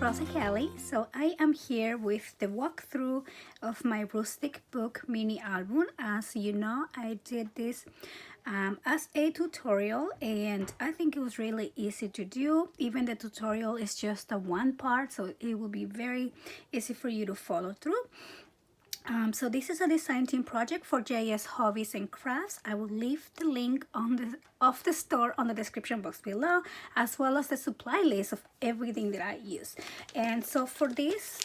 Rosa Kelly. So I am here with the walkthrough of my Rustic book mini album. As you know, I did this as a tutorial, and I think it was really easy to do. Even the tutorial is just a one part, so it will be very easy for you to follow through. So this is a design team project for JS Hobbies and Crafts. I will leave the link of the store on the description box below, as well as the supply list of everything that I use. And so for this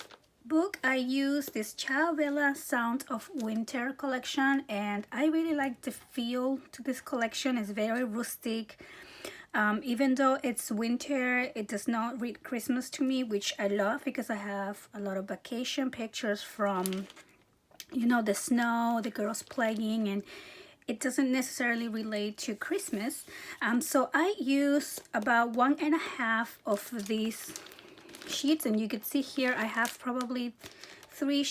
book, I use this Ciao Sound of Winter collection, and I really like the feel to this collection. It's very rustic. Even though it's winter, it does not read Christmas to me, which I love because I have a lot of vacation pictures from, you know, the snow, the girls playing, and it doesn't necessarily relate to Christmas. So I use about 1.5 of these sheets, and you can see here I have probably three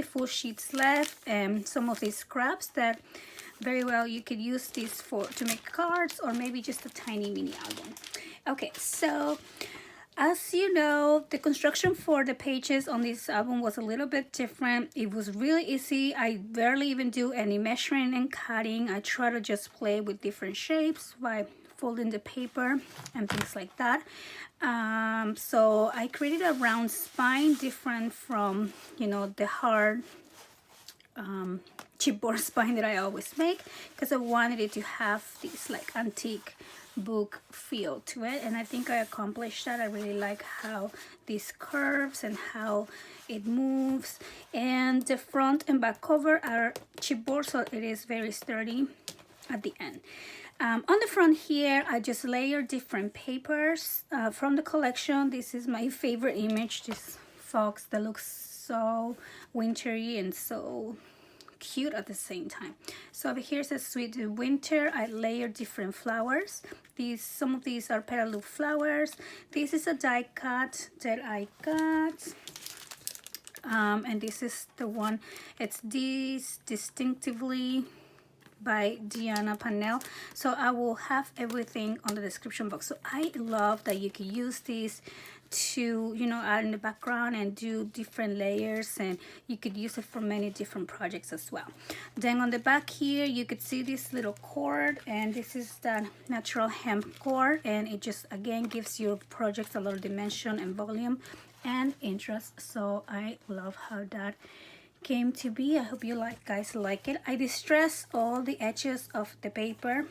full sheets left, and some of these scraps that very well you could use these to make cards or maybe just a tiny mini album. Okay, so as you know, the construction for the pages on this album was a little bit different. It was really easy. I barely even do any measuring and cutting. I try to just play with different shapes by folding the paper and things like that. So I created a round spine, different from, you know, the hard chipboard spine that I always make, because I wanted it to have this like antique book feel to it, and I think I accomplished that. I really like how this curves and how it moves, and the front and back cover are chipboard, so it is very sturdy at the end. On the front here, I just layered different papers from the collection. This is my favorite image, this fox that looks so wintry and so cute at the same time. So over here says Sweet Winter. I layered different flowers. Some of these are Petaloo flowers. This is a die cut that I got. And this is the one. It's this Distinctively by Diana Panel. So I will have everything on the description box. So I love that you can use these to, you know, add in the background and do different layers, and you could use it for many different projects as well. Then on the back here you could see this little cord, and this is the natural hemp cord, and it just again gives your projects a lot of dimension and volume and interest. So I love how that came to be. I hope you guys like it. I distress all the edges of the paper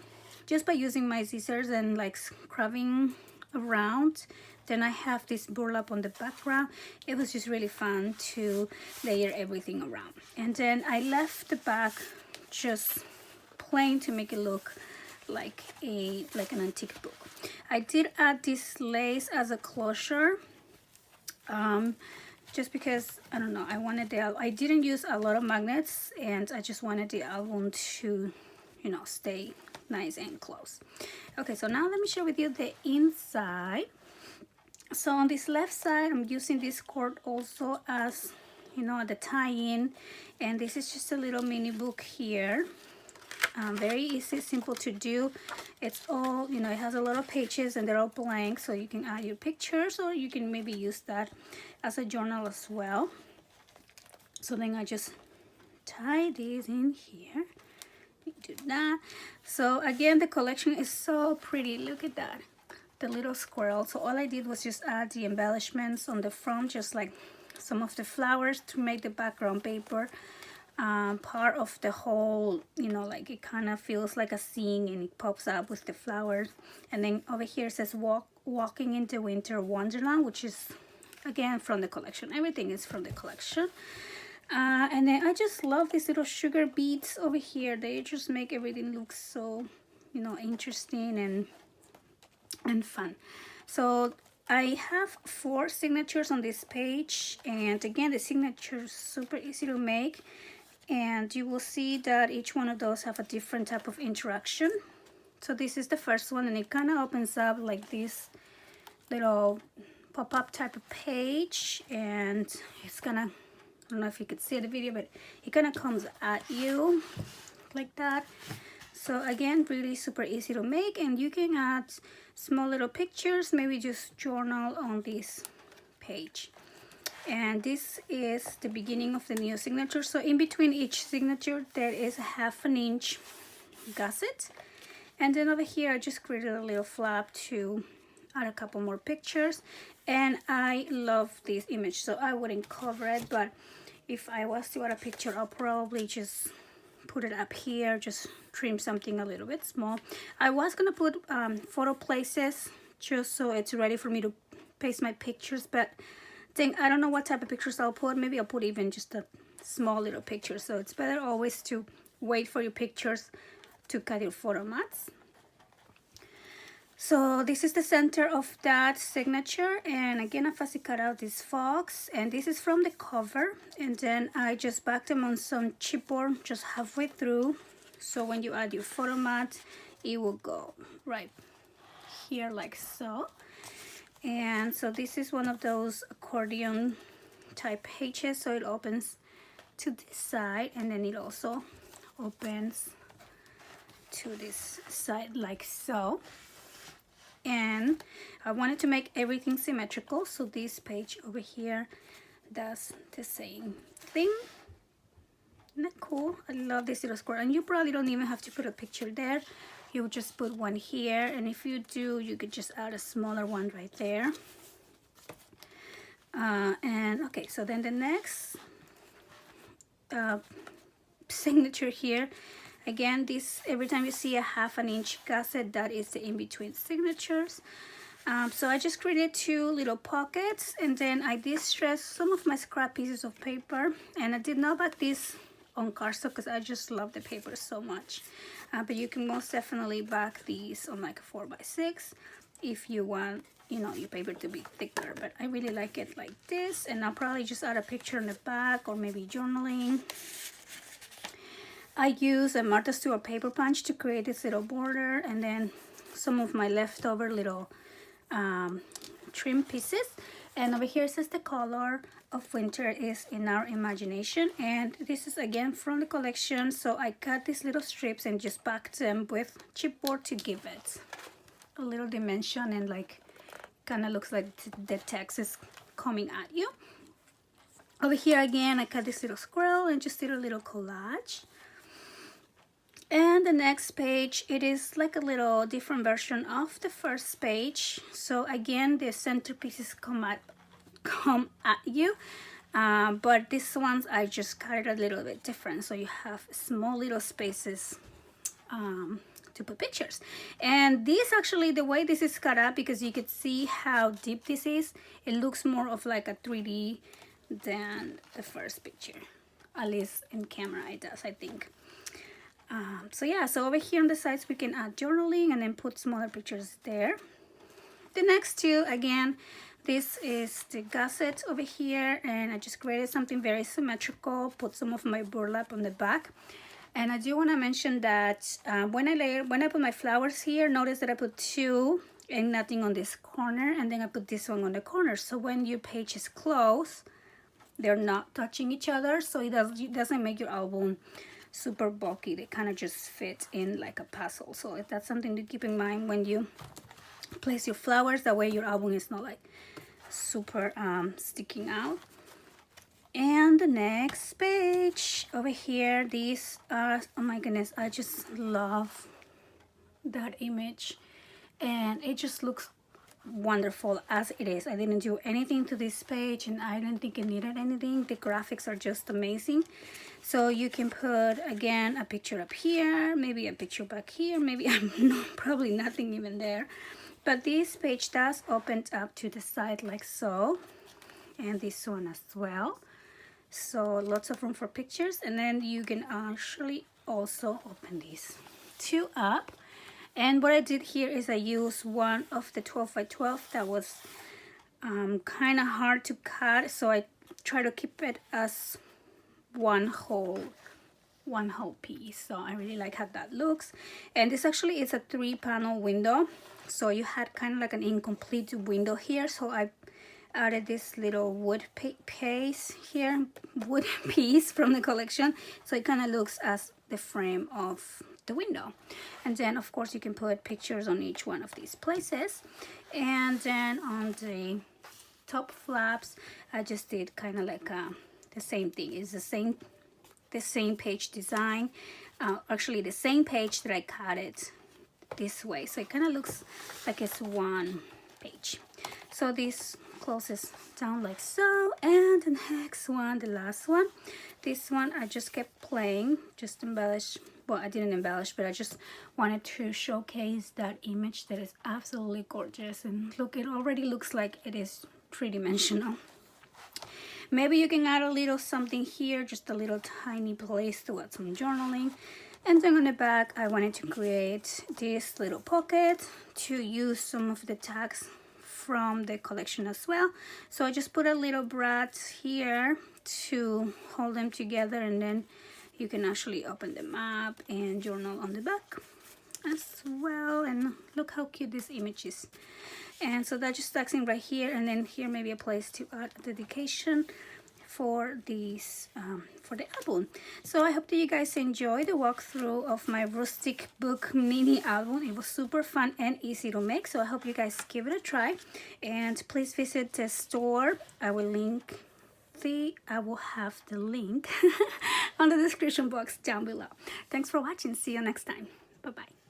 just by using my scissors and like scrubbing around. Then I have this burlap on the background. It was just really fun to layer everything around. And then I left the back just plain to make it look like an antique book. I did add this lace as a closure, just because, I don't know, I didn't use a lot of magnets, and I just wanted the album to, you know, stay nice and close. Okay, so now let me share with you the inside. So on this left side, I'm using this cord also as, you know, the tie-in, and this is just a little mini book here. Very easy, simple to do. It's all, you know, it has a lot of pages and they're all blank, so you can add your pictures, or you can maybe use that as a journal as well. So then I just tie these in here. Do that. So again, the collection is so pretty. Look at that, the little squirrel. So all I did was just add the embellishments on the front, just like some of the flowers to make the background paper part of the whole, you know, like it kind of feels like a scene, and it pops up with the flowers. And then over here it says Walking into Winter Wonderland, which is again from the collection. Everything is from the collection. And then I just love these little sugar beads over here. They just make everything look so, you know, interesting and fun. So I have 4 signatures on this page, and again, the signature is super easy to make, and you will see that each one of those have a different type of interaction. So this is the first one, and it kind of opens up like this little pop-up type of page, and it's gonna, I don't know if you could see the video, but it kind of comes at you like that. So again, really super easy to make, and you can add small little pictures, maybe just journal on these page. And this is the beginning of the new signature. So in between each signature there is a 1/2 inch gusset, and then over here I just created a little flap to add a couple more pictures. And I love this image, so I wouldn't cover it, but if I was to add a picture, I'll probably just put it up here, just trim something a little bit small. I was gonna put photo places just so it's ready for me to paste my pictures, but I don't know what type of pictures I'll put. Maybe I'll put even just a small little picture. So it's better always to wait for your pictures to cut your photo mats. So this is the center of that signature, and again I fussy cut out this fox, and this is from the cover, and then I just backed them on some chipboard just halfway through, so when you add your photo mat it will go right here like so. And so this is one of those accordion type pages, so it opens to this side and then it also opens to this side like so. And I wanted to make everything symmetrical, so this page over here does the same thing. Isn't that cool? I love this little square, and you probably don't even have to put a picture there. You would just put one here, and if you do, you could just add a smaller one right there. And okay, so then the next signature here, again, this, every time you see a 1/2 inch gusset, that is the in-between signatures. So I just created 2 little pockets, and then I distressed some of my scrap pieces of paper, and I did not back this on cardstock because I just love the paper so much. But you can most definitely back these on like a 4x6 if you want, you know, your paper to be thicker. But I really like it like this, and I'll probably just add a picture in the back or maybe journaling. I use a Martha Stewart paper punch to create this little border, and then some of my leftover little trim pieces. And over here it says the color of winter is in our imagination, and this is again from the collection. So I cut these little strips and just backed them with chipboard to give it a little dimension, and like kind of looks like the text is coming at you. Over here again I cut this little squirrel and just did a little collage. And the next page, it is like a little different version of the first page. So again, the centerpieces come at you, but these ones I just cut it a little bit different, so you have small little spaces to put pictures. And this actually, the way this is cut up, because you could see how deep this is, it looks more of like a 3D than the first picture, at least in camera it does, I think. So yeah, so over here on the sides we can add journaling and then put smaller pictures there. The next 2, again, this is the gusset over here, and I just created something very symmetrical, put some of my burlap on the back. And I do want to mention that when I put my flowers here, notice that I put 2 and nothing on this corner, and then I put this one on the corner, so when your page is closed they're not touching each other, so it doesn't make your album super bulky. They kind of just fit in like a puzzle. So that's something to keep in mind when you place your flowers, that way your album is not like super sticking out. And the next page over here, these are, oh my goodness, I just love that image, and it just looks wonderful as it is. I didn't do anything to this page, and I didn't think it needed anything. The graphics are just amazing. So you can put, again, a picture up here, maybe a picture back here, maybe probably nothing even there. But this page does open up to the side like so, and this one as well. So lots of room for pictures, and then you can actually also open these 2 up. And what I did here is I used one of the 12x12 that was kind of hard to cut, so I try to keep it as one whole piece. So I really like how that looks. And this actually is a 3-panel window, so you had kind of like an incomplete window here, so I added this little wood piece here, wood piece from the collection, so it kind of looks as the frame of the window. And then of course you can put pictures on each one of these places. And then on the top flaps, I just did kind of like the same thing. It's the same page design, actually the same page that I cut it this way, so it kind of looks like it's one page. So this closes down like so, and the next one, the last one, this one I just kept playing, just embellish. Well, I didn't embellish, but I just wanted to showcase that image that is absolutely gorgeous. And look, it already looks like it is three-dimensional. Maybe you can add a little something here, just a little tiny place to add some journaling. And then on the back, I wanted to create this little pocket to use some of the tags from the collection as well. So I just put a little brad here to hold them together, and then you can actually open them up and journal on the back as well. And look how cute this image is. And so that just stacks in right here, and then here maybe a place to add a dedication for these for the album. So I hope that you guys enjoy the walkthrough of my Rustic book mini album. It was super fun and easy to make, so I hope you guys give it a try, and please visit the store. I will have the link on the description box down below. Thanks for watching. See you next time. Bye bye.